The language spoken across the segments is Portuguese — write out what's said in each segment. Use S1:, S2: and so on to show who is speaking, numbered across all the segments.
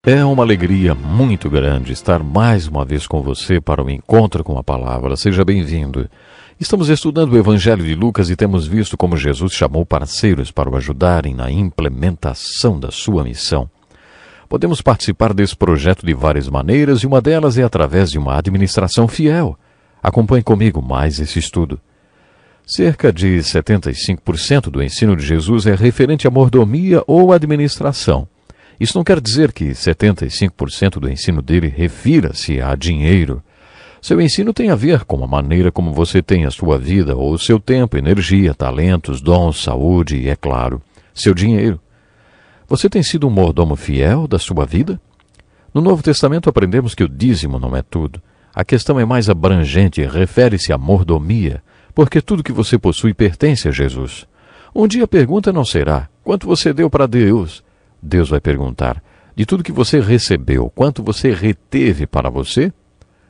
S1: É uma alegria muito grande estar mais uma vez com você para o encontro com a palavra. Seja bem-vindo. Estamos estudando o Evangelho de Lucas e temos visto como Jesus chamou parceiros para o ajudarem na implementação da sua missão. Podemos participar desse projeto de várias maneiras e uma delas é através de uma administração fiel. Acompanhe comigo mais esse estudo. Cerca de 75% do ensino de Jesus é referente à mordomia ou administração. Isso não quer dizer que 75% do ensino dele refira-se a dinheiro. Seu ensino tem a ver com a maneira como você tem a sua vida, ou o seu tempo, energia, talentos, dons, saúde e, é claro, seu dinheiro. Você tem sido um mordomo fiel da sua vida? No Novo Testamento aprendemos que o dízimo não é tudo. A questão é mais abrangente e refere-se à mordomia, porque tudo que você possui pertence a Jesus. Um dia a pergunta não será, quanto você deu para Deus? Deus vai perguntar, de tudo que você recebeu, quanto você reteve para você?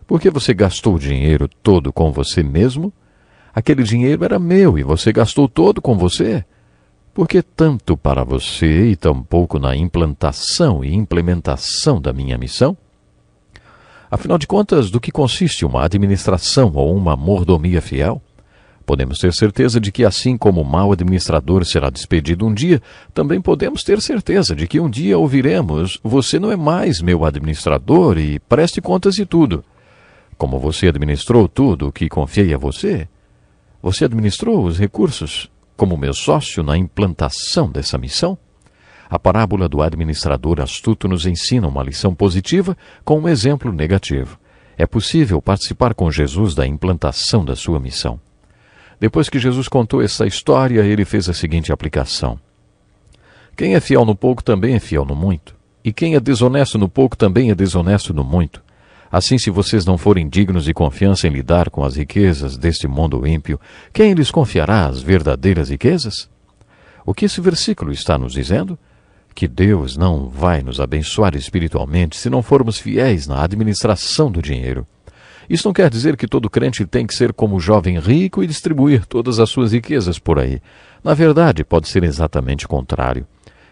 S1: Por que você gastou o dinheiro todo com você mesmo? Aquele dinheiro era meu e você gastou todo com você? Por que tanto para você e tão pouco na implantação e implementação da minha missão? Afinal de contas, do que consiste uma administração ou uma mordomia fiel? Podemos ter certeza de que, assim como o mau administrador será despedido um dia, também podemos ter certeza de que um dia ouviremos: você não é mais meu administrador e preste contas de tudo. Como você administrou tudo o que confiei a você? Você administrou os recursos como meu sócio na implantação dessa missão? A parábola do administrador astuto nos ensina uma lição positiva com um exemplo negativo. É possível participar com Jesus da implantação da sua missão. Depois que Jesus contou essa história, ele fez a seguinte aplicação. Quem é fiel no pouco também é fiel no muito. E quem é desonesto no pouco também é desonesto no muito. Assim, se vocês não forem dignos de confiança em lidar com as riquezas deste mundo ímpio, quem lhes confiará as verdadeiras riquezas? O que esse versículo está nos dizendo? Que Deus não vai nos abençoar espiritualmente se não formos fiéis na administração do dinheiro. Isso não quer dizer que todo crente tem que ser como o jovem rico e distribuir todas as suas riquezas por aí. Na verdade, pode ser exatamente o contrário.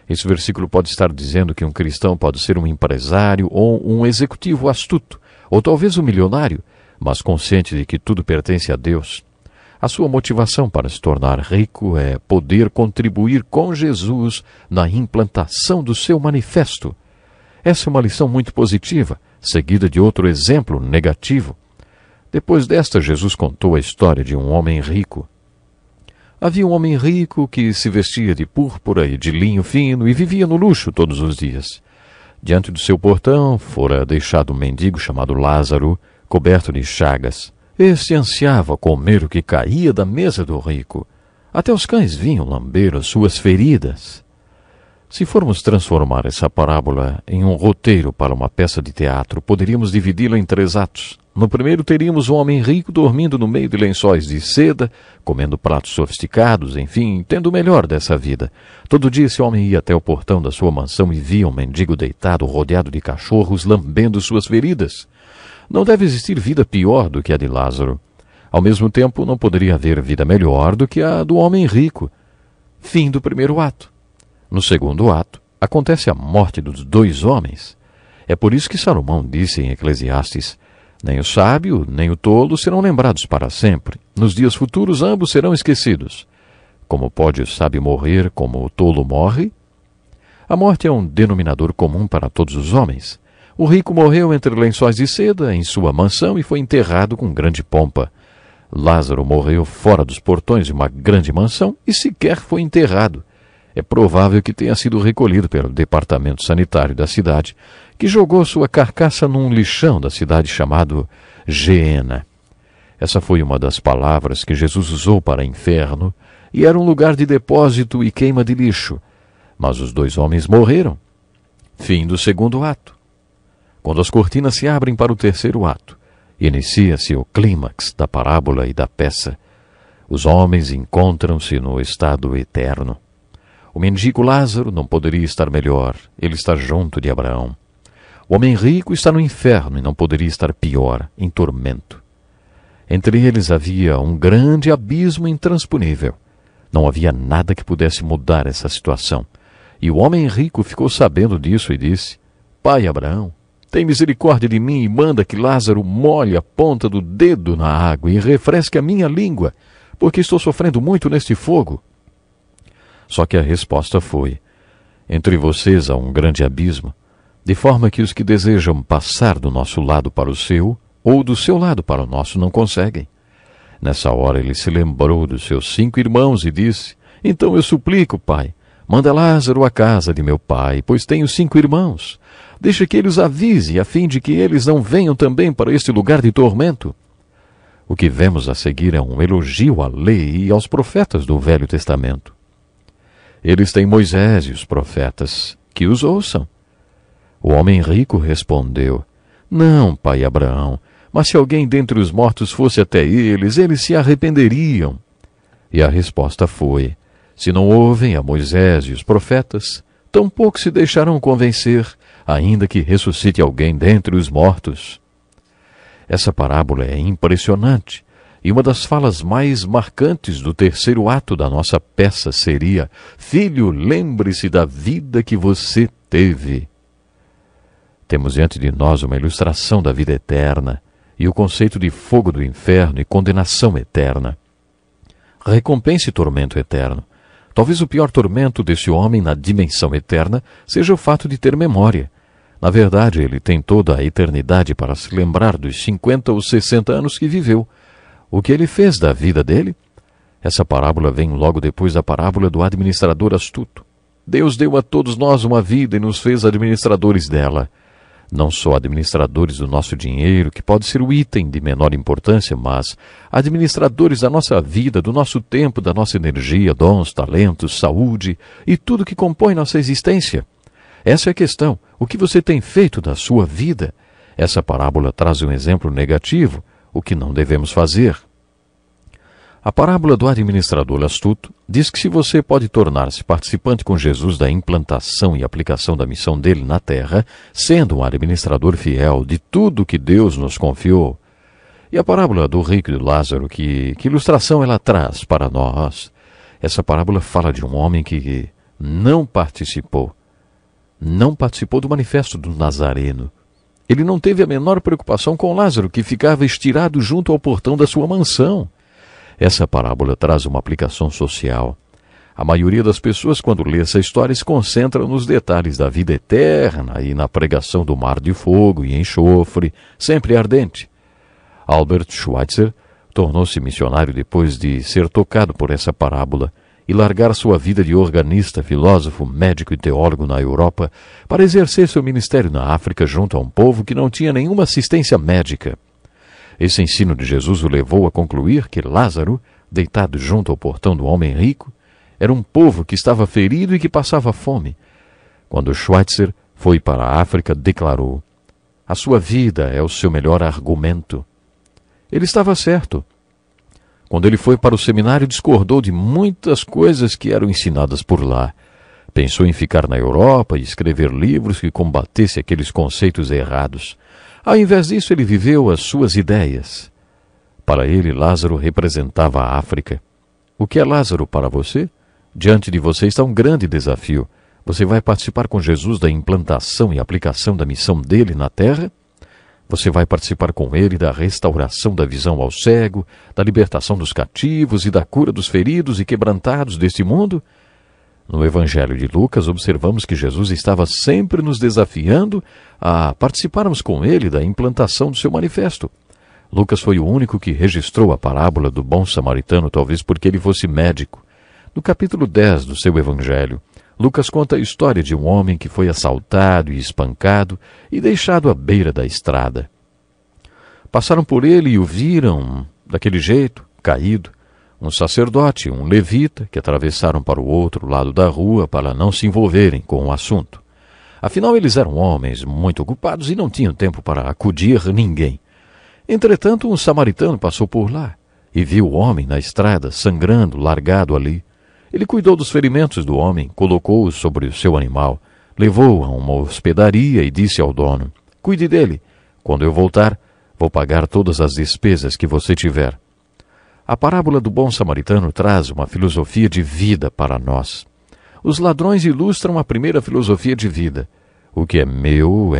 S1: Esse versículo pode estar dizendo que um cristão pode ser um empresário ou um executivo astuto, ou talvez um milionário, mas consciente de que tudo pertence a Deus. A sua motivação para se tornar rico é poder contribuir com Jesus na implantação do seu manifesto. Essa é uma lição muito positiva, seguida de outro exemplo negativo. Depois desta, Jesus contou a história de um homem rico. Havia um homem rico que se vestia de púrpura e de linho fino e vivia no luxo todos os dias. Diante do seu portão fora deixado um mendigo chamado Lázaro, coberto de chagas. Este ansiava comer o que caía da mesa do rico. Até os cães vinham lamber as suas feridas. Se formos transformar essa parábola em um roteiro para uma peça de teatro, poderíamos dividi-la em 3 atos. No primeiro teríamos um homem rico dormindo no meio de lençóis de seda, comendo pratos sofisticados, enfim, tendo o melhor dessa vida. Todo dia esse homem ia até o portão da sua mansão e via um mendigo deitado, rodeado de cachorros, lambendo suas feridas. Não deve existir vida pior do que a de Lázaro. Ao mesmo tempo, não poderia haver vida melhor do que a do homem rico. Fim do primeiro ato. No segundo ato, acontece a morte dos 2 homens. É por isso que Salomão disse em Eclesiastes: nem o sábio, nem o tolo serão lembrados para sempre. Nos dias futuros ambos serão esquecidos. Como pode o sábio morrer como o tolo morre? A morte é um denominador comum para todos os homens. O rico morreu entre lençóis de seda em sua mansão e foi enterrado com grande pompa. Lázaro morreu fora dos portões de uma grande mansão e sequer foi enterrado. É provável que tenha sido recolhido pelo departamento sanitário da cidade, que jogou sua carcaça num lixão da cidade chamado Geena. Essa foi uma das palavras que Jesus usou para inferno, e era um lugar de depósito e queima de lixo. Mas os 2 homens morreram. Fim do segundo ato. Quando as cortinas se abrem para o terceiro ato, inicia-se o clímax da parábola e da peça. Os homens encontram-se no estado eterno. O mendigo Lázaro não poderia estar melhor, ele está junto de Abraão. O homem rico está no inferno e não poderia estar pior, em tormento. Entre eles havia um grande abismo intransponível. Não havia nada que pudesse mudar essa situação. E o homem rico ficou sabendo disso e disse: pai Abraão, tem misericórdia de mim e manda que Lázaro molhe a ponta do dedo na água e refresque a minha língua, porque estou sofrendo muito neste fogo. Só que a resposta foi: entre vocês há um grande abismo, de forma que os que desejam passar do nosso lado para o seu, ou do seu lado para o nosso, não conseguem. Nessa hora ele se lembrou dos seus 5 irmãos e disse: então eu suplico, pai, manda Lázaro à casa de meu pai, pois tenho 5 irmãos. Deixa que ele os avise, a fim de que eles não venham também para este lugar de tormento. O que vemos a seguir é um elogio à lei e aos profetas do Velho Testamento. Eles têm Moisés e os profetas, que os ouçam. O homem rico respondeu: não, pai Abraão, mas se alguém dentre os mortos fosse até eles, eles se arrependeriam. E a resposta foi: se não ouvem a Moisés e os profetas, tampouco se deixarão convencer, ainda que ressuscite alguém dentre os mortos. Essa parábola é impressionante, e uma das falas mais marcantes do terceiro ato da nossa peça seria: filho, lembre-se da vida que você teve. Temos diante de nós uma ilustração da vida eterna e o conceito de fogo do inferno e condenação eterna. Recompensa e tormento eterno. Talvez o pior tormento desse homem na dimensão eterna seja o fato de ter memória. Na verdade, ele tem toda a eternidade para se lembrar dos 50 ou 60 anos que viveu. O que ele fez da vida dele? Essa parábola vem logo depois da parábola do administrador astuto. Deus deu a todos nós uma vida e nos fez administradores dela. Não só administradores do nosso dinheiro, que pode ser o item de menor importância, mas administradores da nossa vida, do nosso tempo, da nossa energia, dons, talentos, saúde e tudo que compõe nossa existência. Essa é a questão. O que você tem feito da sua vida? Essa parábola traz um exemplo negativo, o que não devemos fazer. A parábola do administrador astuto diz que se você pode tornar-se participante com Jesus da implantação e aplicação da missão dele na terra, sendo um administrador fiel de tudo que Deus nos confiou. E a parábola do rico e do Lázaro, que ilustração ela traz para nós? Essa parábola fala de um homem que não participou do manifesto do Nazareno. Ele não teve a menor preocupação com Lázaro, que ficava estirado junto ao portão da sua mansão. Essa parábola traz uma aplicação social. A maioria das pessoas, quando lê essa história, se concentra nos detalhes da vida eterna e na pregação do mar de fogo e enxofre, sempre ardente. Albert Schweitzer tornou-se missionário depois de ser tocado por essa parábola e largar sua vida de organista, filósofo, médico e teólogo na Europa para exercer seu ministério na África junto a um povo que não tinha nenhuma assistência médica. Esse ensino de Jesus o levou a concluir que Lázaro, deitado junto ao portão do homem rico, era um povo que estava ferido e que passava fome. Quando Schweitzer foi para a África, declarou: a sua vida é o seu melhor argumento. Ele estava certo. Quando ele foi para o seminário, discordou de muitas coisas que eram ensinadas por lá. Pensou em ficar na Europa e escrever livros que combatessem aqueles conceitos errados. Ao invés disso, ele viveu as suas ideias. Para ele, Lázaro representava a África. O que é Lázaro para você? Diante de você está um grande desafio. Você vai participar com Jesus da implantação e aplicação da missão dele na terra? Você vai participar com ele da restauração da visão ao cego, da libertação dos cativos e da cura dos feridos e quebrantados deste mundo? No Evangelho de Lucas, observamos que Jesus estava sempre nos desafiando a participarmos com ele da implantação do seu manifesto. Lucas foi o único que registrou a parábola do bom samaritano, talvez porque ele fosse médico. No capítulo 10 do seu Evangelho, Lucas conta a história de um homem que foi assaltado e espancado e deixado à beira da estrada. Passaram por ele e o viram daquele jeito, caído. Um sacerdote e um levita que atravessaram para o outro lado da rua para não se envolverem com o assunto. Afinal, eles eram homens muito ocupados e não tinham tempo para acudir ninguém. Entretanto, um samaritano passou por lá e viu o homem na estrada, sangrando, largado ali. Ele cuidou dos ferimentos do homem, colocou-o sobre o seu animal, levou-o a uma hospedaria e disse ao dono: cuide dele. Quando eu voltar, vou pagar todas as despesas que você tiver. A parábola do bom samaritano traz uma filosofia de vida para nós. Os ladrões ilustram a primeira filosofia de vida. O que é meu,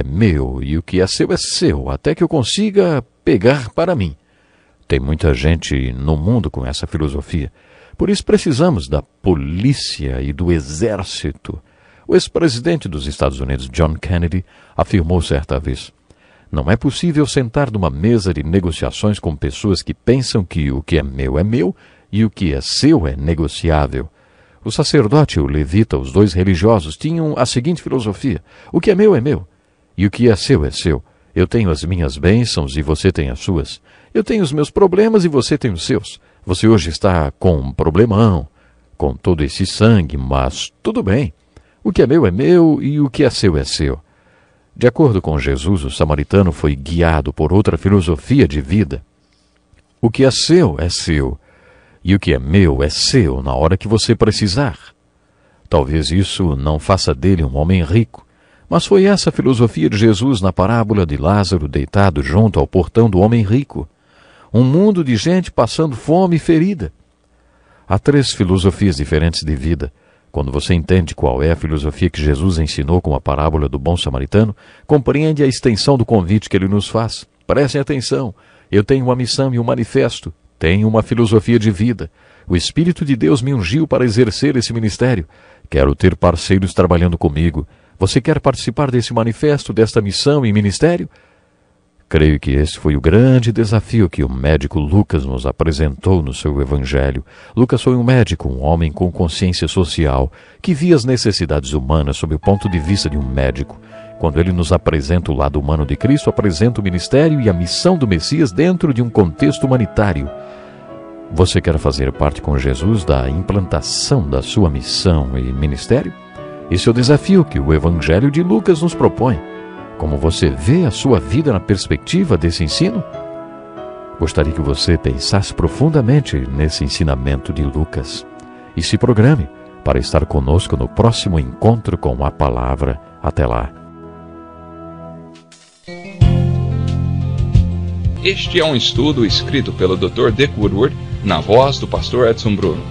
S1: e o que é seu, até que eu consiga pegar para mim. Tem muita gente no mundo com essa filosofia. Por isso precisamos da polícia e do exército. O ex-presidente dos Estados Unidos, John Kennedy, afirmou certa vez: não é possível sentar numa mesa de negociações com pessoas que pensam que o que é meu e o que é seu é negociável. O sacerdote e o levita, os dois religiosos, tinham a seguinte filosofia: o que é meu, e o que é seu é seu. Eu tenho as minhas bênçãos e você tem as suas. Eu tenho os meus problemas e você tem os seus. Você hoje está com um problemão, com todo esse sangue, mas tudo bem. O que é meu e o que é seu. De acordo com Jesus, o samaritano foi guiado por outra filosofia de vida. O que é seu, e o que é seu na hora que você precisar. Talvez isso não faça dele um homem rico, mas foi essa a filosofia de Jesus na parábola de Lázaro deitado junto ao portão do homem rico. Um mundo de gente passando fome e ferida. Há 3 filosofias diferentes de vida. Quando você entende qual é a filosofia que Jesus ensinou com a parábola do bom samaritano, compreende a extensão do convite que ele nos faz. Prestem atenção. Eu tenho uma missão e um manifesto. Tenho uma filosofia de vida. O Espírito de Deus me ungiu para exercer esse ministério. Quero ter parceiros trabalhando comigo. Você quer participar desse manifesto, desta missão e ministério? Creio que esse foi o grande desafio que o médico Lucas nos apresentou no seu evangelho. Lucas foi um médico, um homem com consciência social, que via as necessidades humanas sob o ponto de vista de um médico. Quando ele nos apresenta o lado humano de Cristo, apresenta o ministério e a missão do Messias dentro de um contexto humanitário. Você quer fazer parte com Jesus da implantação da sua missão e ministério? Esse é o desafio que o Evangelho de Lucas nos propõe. Como você vê a sua vida na perspectiva desse ensino? Gostaria que você pensasse profundamente nesse ensinamento de Lucas e se programe para estar conosco no próximo encontro com a palavra. Até lá.
S2: Este é um estudo escrito pelo Dr. Dick Woodward, na voz do pastor Edson Bruno.